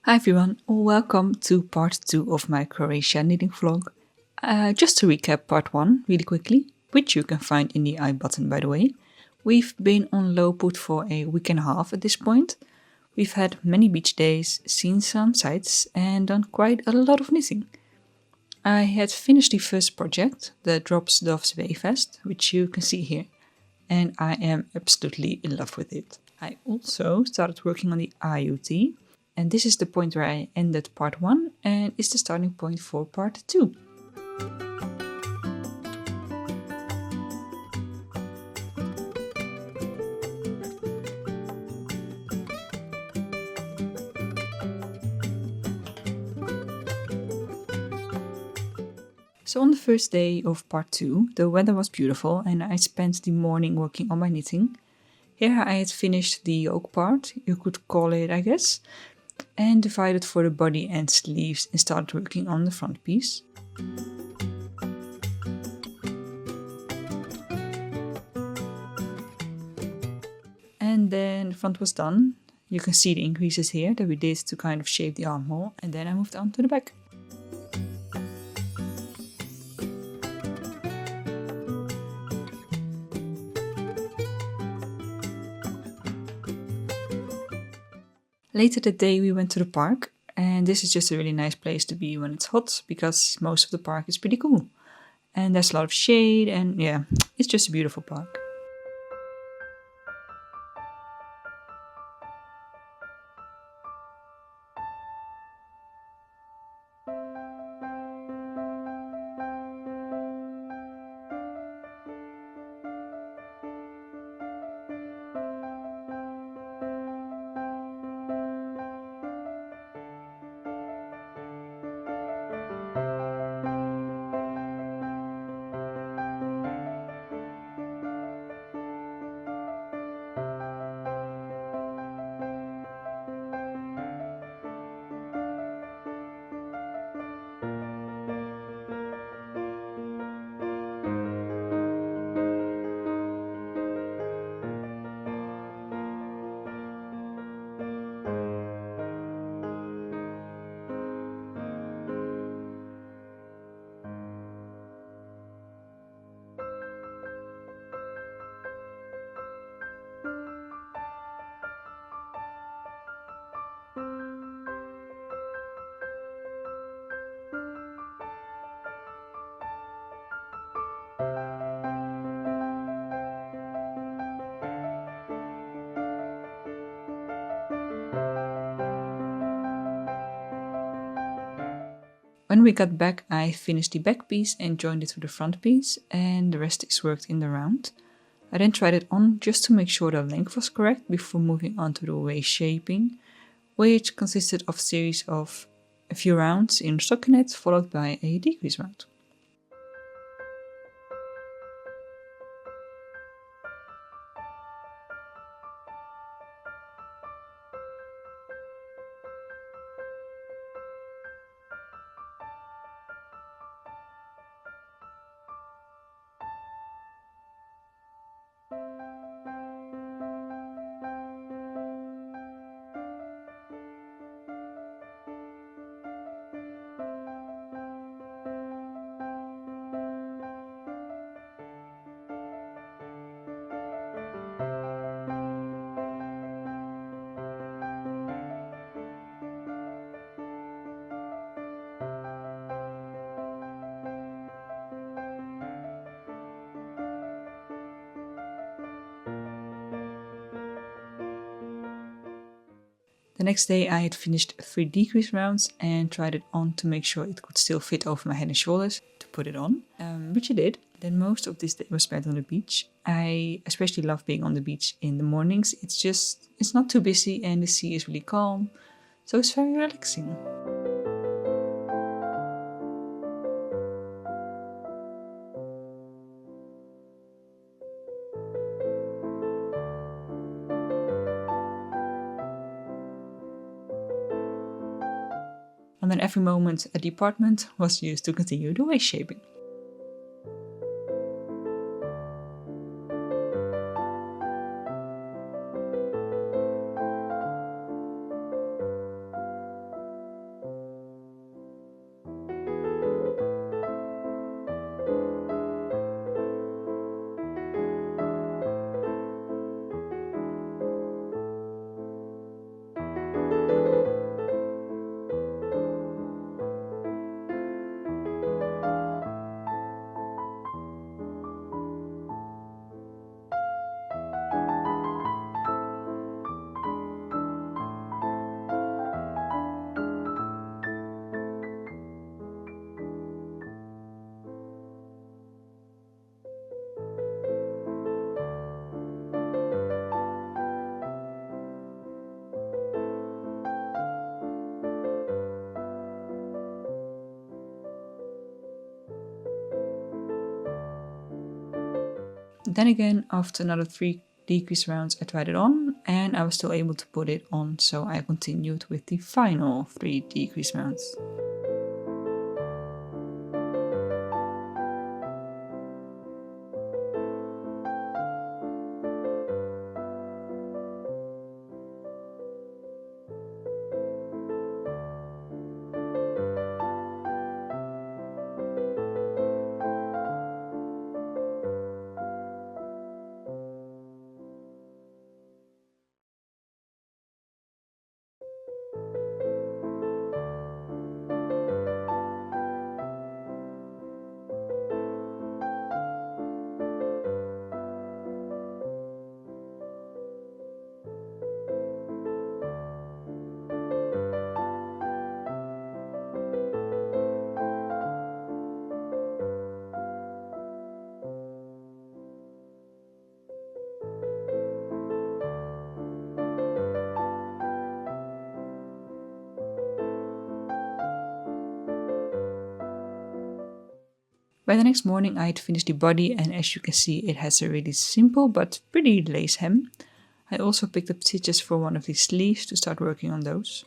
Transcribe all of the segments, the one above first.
Hi everyone, welcome to part 2 of my Croatia knitting vlog. Just to recap part 1 really quickly, which you can find in the I button by the way. We've been on Lopud for a week and a half at this point. We've had many beach days, seen some sights and done quite a lot of knitting. I had finished the first project, the Drops Doves Wayfest, which you can see here, and I am absolutely in love with it. I also started working on the Aiyu Tee, and this is the point where I ended part 1 and is the starting point for part 2. So on the first day of part 2, the weather was beautiful and I spent the morning working on my knitting. Here I had finished the yoke part, you could call it I guess, and divided for the body and sleeves and started working on the front piece. And then the front was done. You can see the increases here that we did to kind of shape the armhole, and then I moved on to the back. Later that day we went to the park, and this is just a really nice place to be when it's hot because most of the park is pretty cool. And there's a lot of shade and yeah, it's just a beautiful park. When we got back, I finished the back piece and joined it to the front piece, and the rest is worked in the round. I then tried it on just to make sure the length was correct before moving on to the waist shaping, which consisted of a series of a few rounds in stockinette followed by a decrease round. The next day I had finished 3 decrease rounds and tried it on to make sure it could still fit over my head and shoulders to put it on, which it did. Then most of this day was spent on the beach. I especially love being on the beach in the mornings. It's not too busy and the sea is really calm, so it's very relaxing. And then every moment at the apartment was used to continue the waist shaping. Then again, after another 3 decrease rounds, I tried it on and I was still able to put it on, so I continued with the final 3 decrease rounds. By the next morning I had finished the body, and as you can see it has a really simple but pretty lace hem. I also picked up stitches for one of the sleeves to start working on those.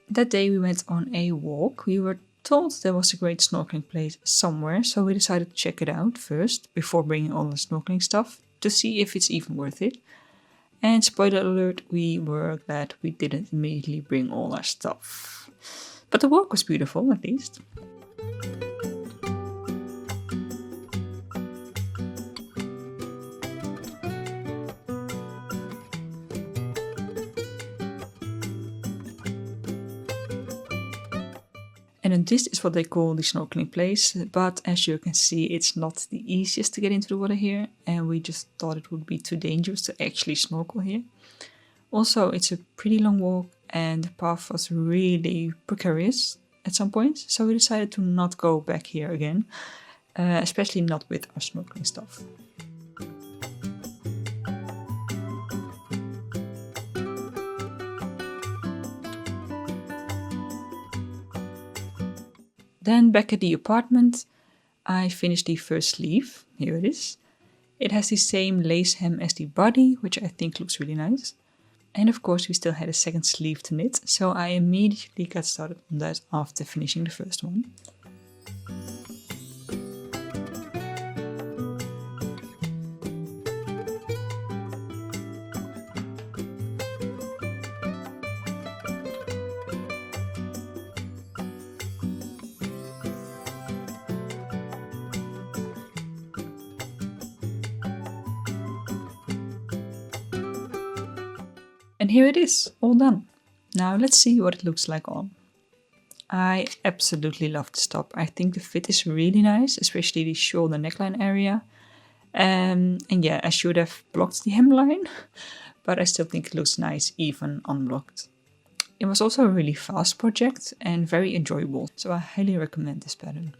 That day we went on a walk. We were told there was a great snorkeling place somewhere, so we decided to check it out first before bringing all the snorkeling stuff to see if it's even worth it. And spoiler alert, we were glad we didn't immediately bring all our stuff. But the walk was beautiful, at least. And then this is what they call the snorkeling place, but as you can see it's not the easiest to get into the water here, and we just thought it would be too dangerous to actually snorkel here. Also, it's a pretty long walk and the path was really precarious at some points, so we decided to not go back here again, especially not with our snorkeling stuff. Then back at the apartment, I finished the first sleeve. Here it is. It has the same lace hem as the body, which I think looks really nice. And of course we still had a second sleeve to knit, so I immediately got started on that after finishing the first one. And here it is, all done. Now let's see what it looks like on. I absolutely love this top. I think the fit is really nice, especially the shoulder neckline area. And yeah, I should have blocked the hemline, but I still think it looks nice even unblocked. It was also a really fast project and very enjoyable, so I highly recommend this pattern.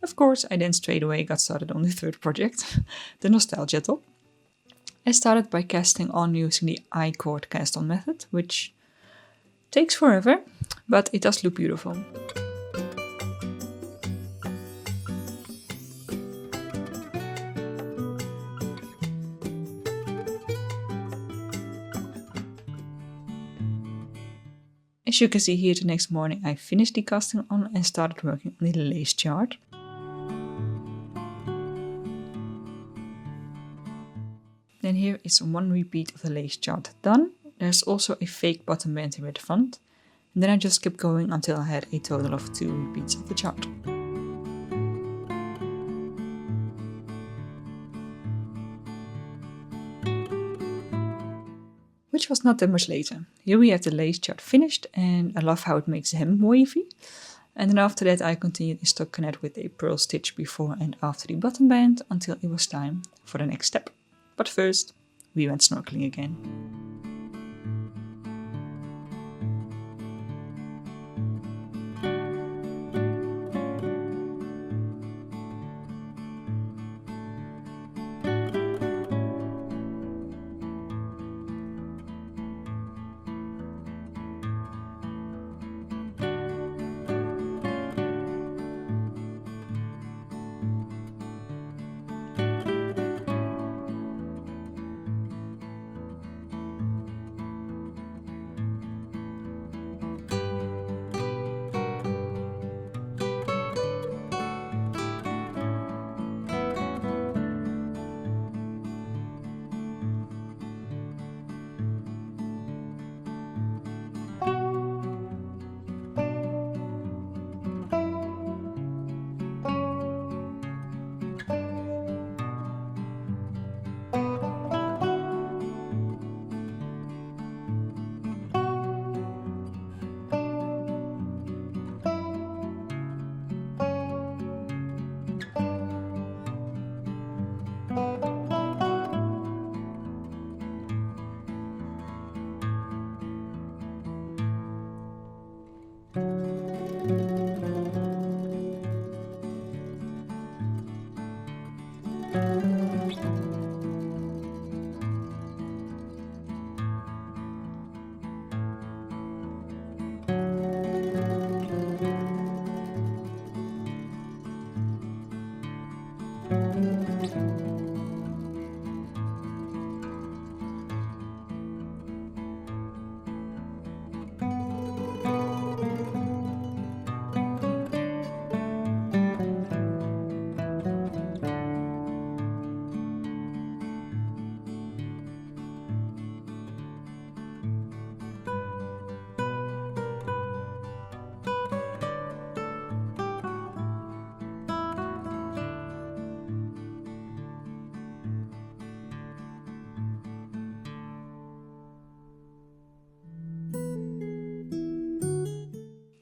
Of course, I then straight away got started on the third project, the nostalgia top. I started by casting on using the I-cord cast on method, which takes forever, but it does look beautiful. As you can see here, the next morning I finished the casting on and started working on the lace chart. Then here is one repeat of the lace chart done. There's also a fake bottom band here at the front. And then I just kept going until I had a total of 2 repeats of the chart. which was not that much later. Here we have the lace chart finished, and I love how it makes the hem wavy. And then after that I continued in stockinette with a purl stitch before and after the bottom band until it was time for the next step. But first, we went snorkeling again.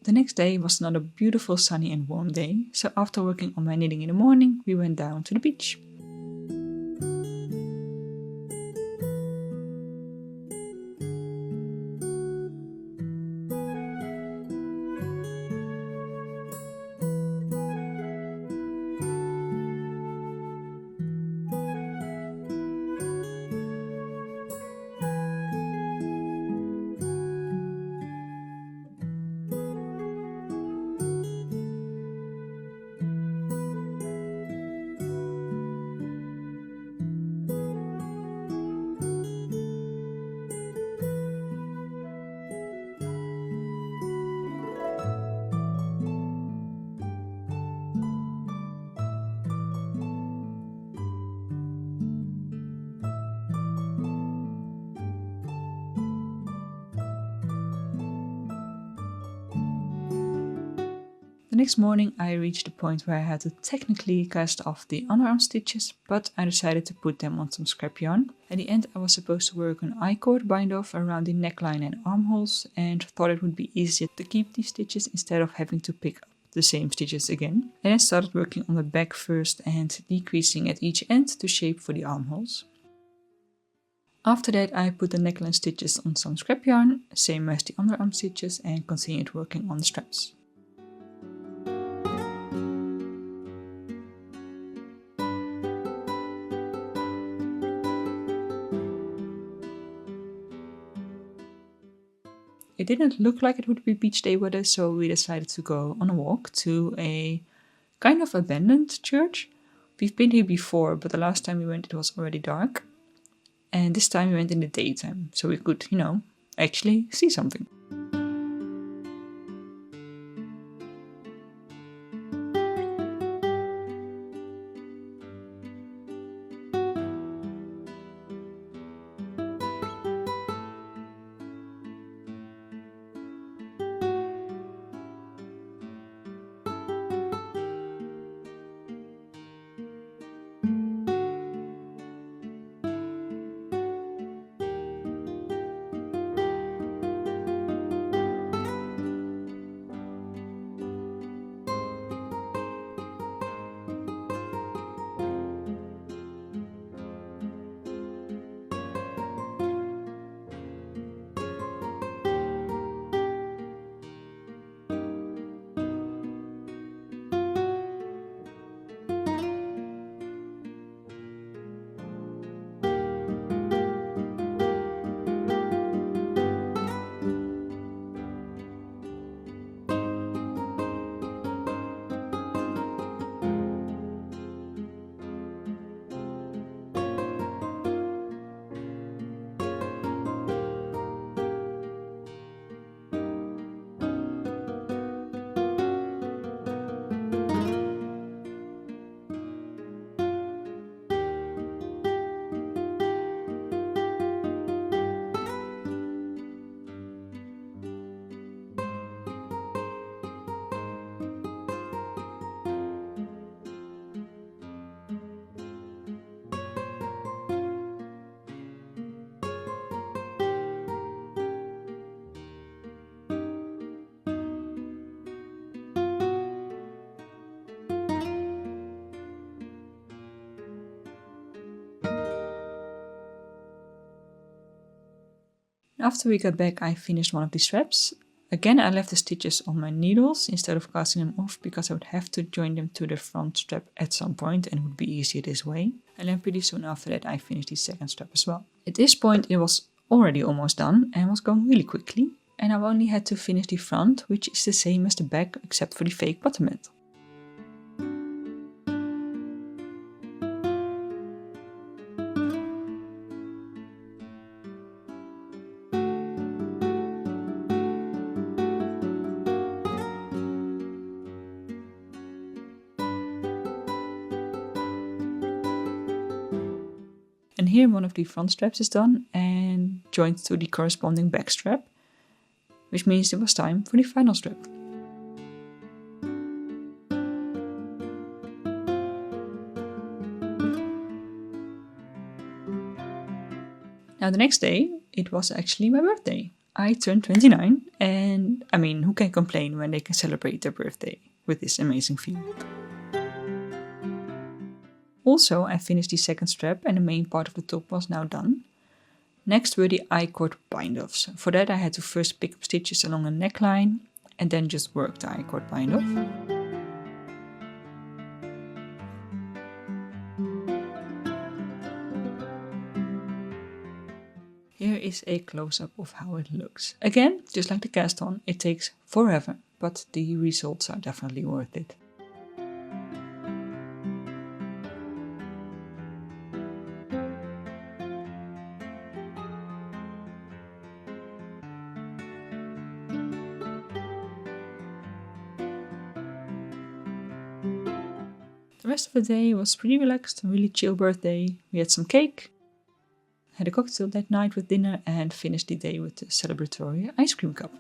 The next day was another beautiful sunny and warm day, so after working on my knitting in the morning, we went down to the beach. The next morning I reached the point where I had to technically cast off the underarm stitches, but I decided to put them on some scrap yarn. At the end I was supposed to work an I-cord bind off around the neckline and armholes, and thought it would be easier to keep these stitches instead of having to pick up the same stitches again. And I started working on the back first and decreasing at each end to shape for the armholes. After that I put the neckline stitches on some scrap yarn, same as the underarm stitches, and continued working on the straps. It didn't look like it would be beach day weather, so we decided to go on a walk to a kind of abandoned church. We've been here before, but the last time we went it was already dark. And this time we went in the daytime, so we could, actually see something. After we got back, I finished one of the straps. Again, I left the stitches on my needles instead of casting them off because I would have to join them to the front strap at some point and it would be easier this way. And then pretty soon after that I finished the second strap as well. At this point it was already almost done and was going really quickly. And I only had to finish the front, which is the same as the back except for the fake bottomette. And here one of the front straps is done and joined to the corresponding back strap, which means it was time for the final strap. Now the next day, it was actually my birthday. I turned 29 and I mean, who can complain when they can celebrate their birthday with this amazing view? Also, I finished the second strap and the main part of the top was now done. Next were the I-cord bind-offs. For that I had to first pick up stitches along the neckline and then just work the I-cord bind-off. Here is a close-up of how it looks. Again, just like the cast-on, it takes forever, but the results are definitely worth it. The rest of the day was pretty relaxed, a really chill birthday. We had some cake, had a cocktail that night with dinner and finished the day with the celebratory ice cream cup.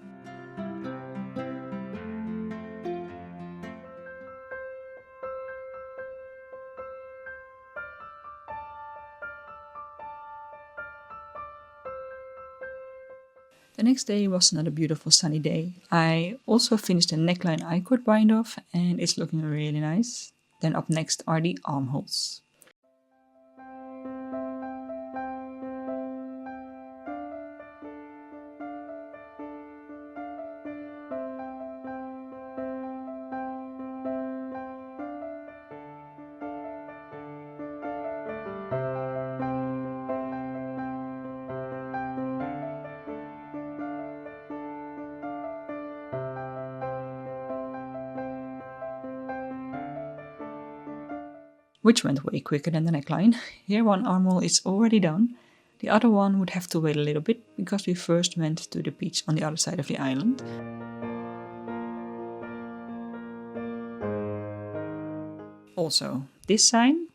The next day was another beautiful sunny day. I also finished the neckline I-cord bind-off and it's looking really nice. Then up next are the armholes. Which went way quicker than the neckline. Here one armhole is already done. The other one would have to wait a little bit because we first went to the beach on the other side of the island. Also, this sign,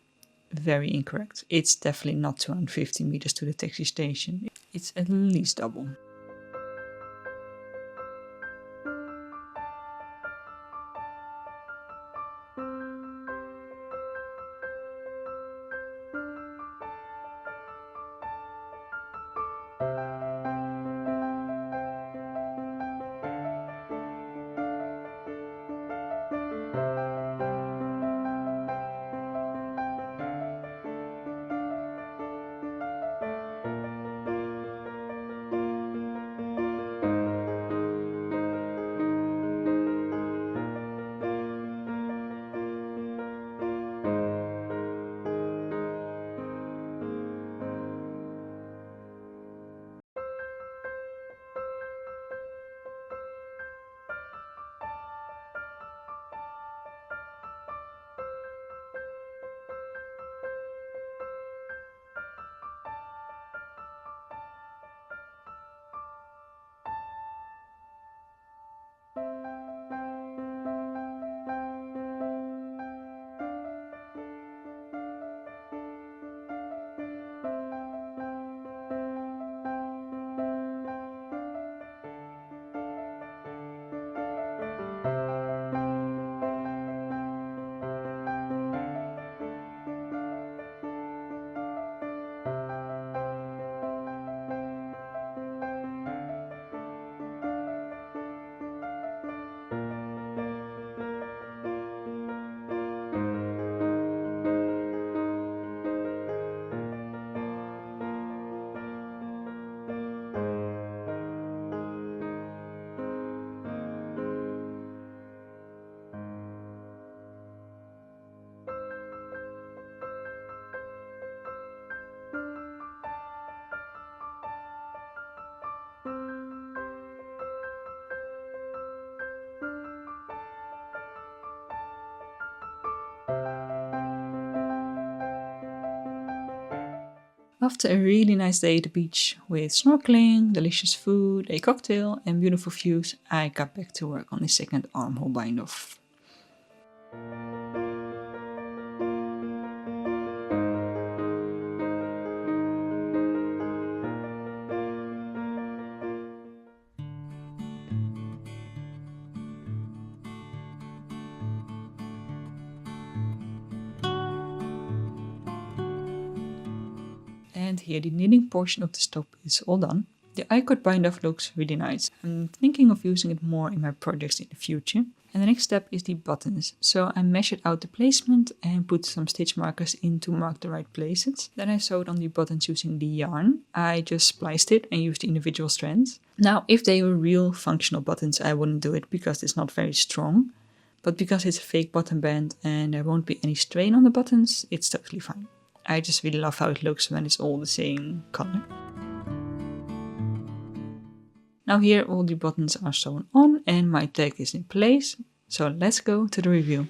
very incorrect. It's definitely not 250 meters to the taxi station. It's at least double. After a really nice day at the beach with snorkeling, delicious food, a cocktail and beautiful views, I got back to work on the second armhole bind off. And here the knitting portion of the top is all done. The I-cord bind off looks really nice. I'm thinking of using it more in my projects in the future. And the next step is the buttons. So I measured out the placement and put some stitch markers in to mark the right places. Then I sewed on the buttons using the yarn. I just spliced it and used the individual strands. Now, if they were real functional buttons, I wouldn't do it because it's not very strong. But because it's a fake button band and there won't be any strain on the buttons, it's totally fine. I just really love how it looks when it's all the same color. Now here all the buttons are sewn on and my tag is in place, so let's go to the review.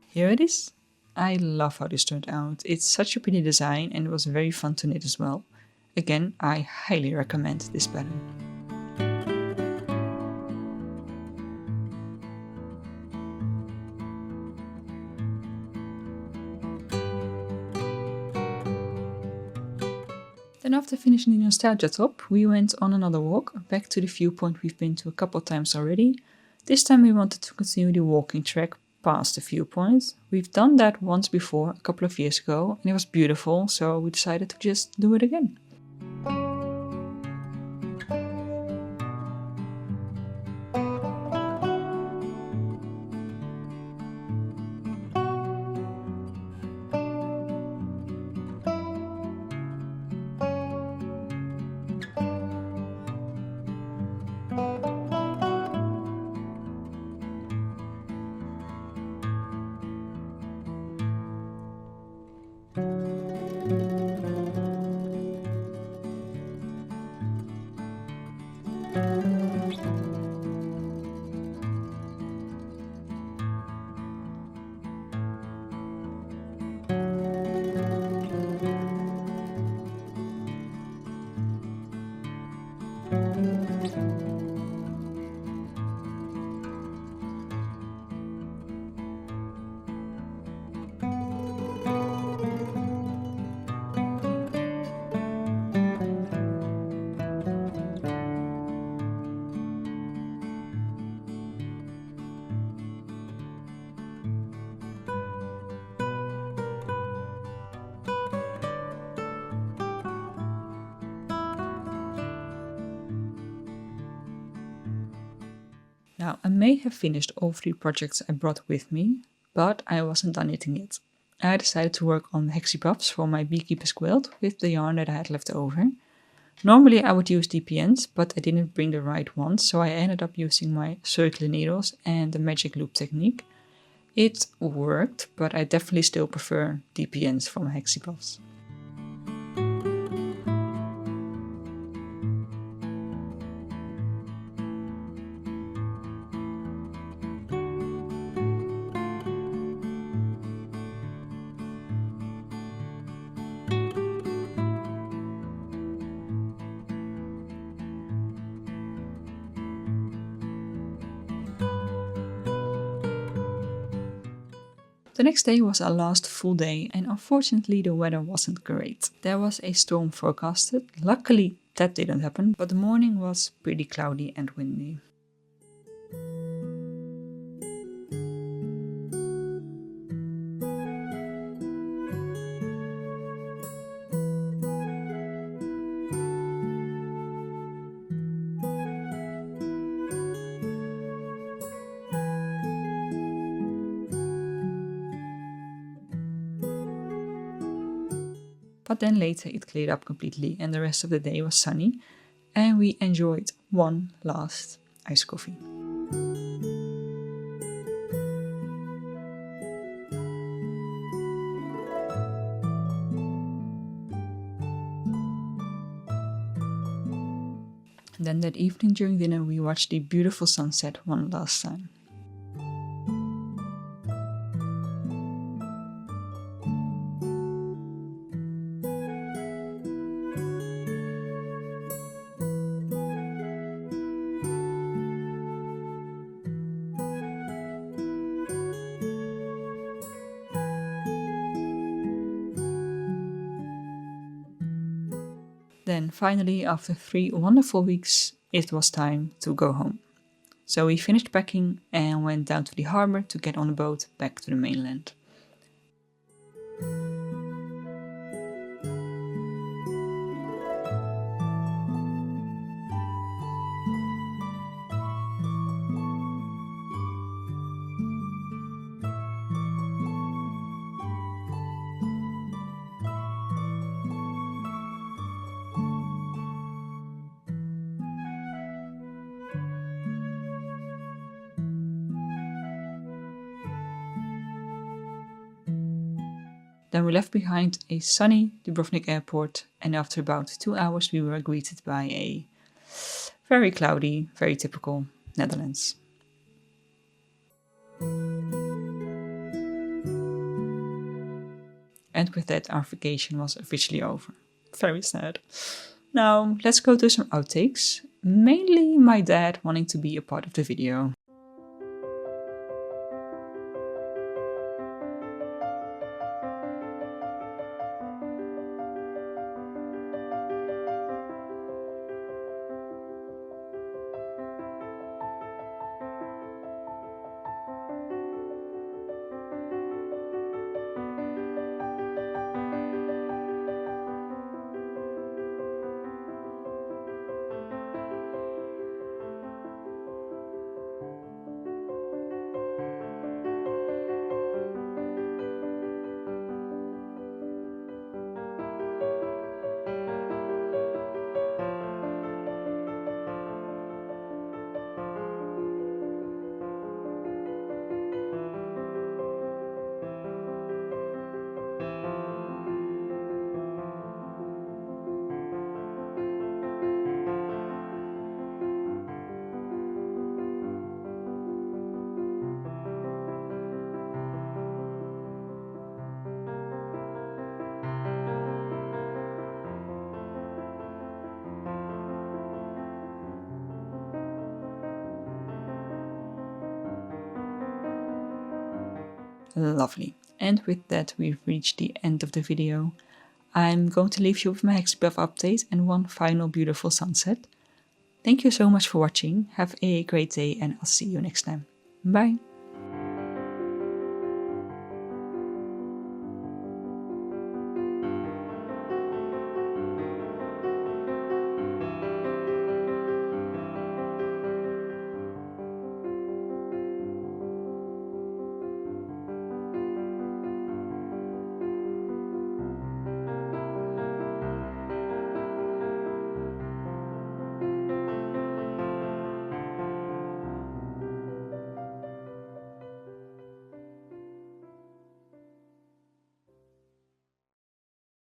Here it is. I love how this turned out. It's such a pretty design and it was very fun to knit as well. Again, I highly recommend this pattern. Then after finishing the nostalgia top, we went on another walk, back to the viewpoint we've been to a couple times already. This time we wanted to continue the walking track past the viewpoint. We've done that once before, a couple of years ago, and it was beautiful, so we decided to just do it again. Now, I may have finished all 3 projects I brought with me, but I wasn't done knitting yet. I decided to work on hexie puffs for my beekeeper's quilt with the yarn that I had left over. Normally I would use DPNs, but I didn't bring the right ones, so I ended up using my circular needles and the magic loop technique. It worked, but I definitely still prefer DPNs for my hexie puffs. The next day was our last full day and unfortunately the weather wasn't great. There was a storm forecasted. Luckily that didn't happen, but the morning was pretty cloudy and windy. But then later it cleared up completely and the rest of the day was sunny and we enjoyed one last iced coffee. Then that evening during dinner we watched the beautiful sunset one last time. Then finally, after 3 wonderful weeks, it was time to go home. So we finished packing and went down to the harbour to get on a boat back to the mainland. Then we left behind a sunny Dubrovnik airport, and after about 2 hours we were greeted by a very cloudy, very typical Netherlands. And with that our vacation was officially over. Very sad. Now let's go to some outtakes, mainly my dad wanting to be a part of the video. Lovely. And with that we've reached the end of the video. I'm going to leave you with my Hexbuff update and one final beautiful sunset. Thank you so much for watching, have a great day and I'll see you next time. Bye!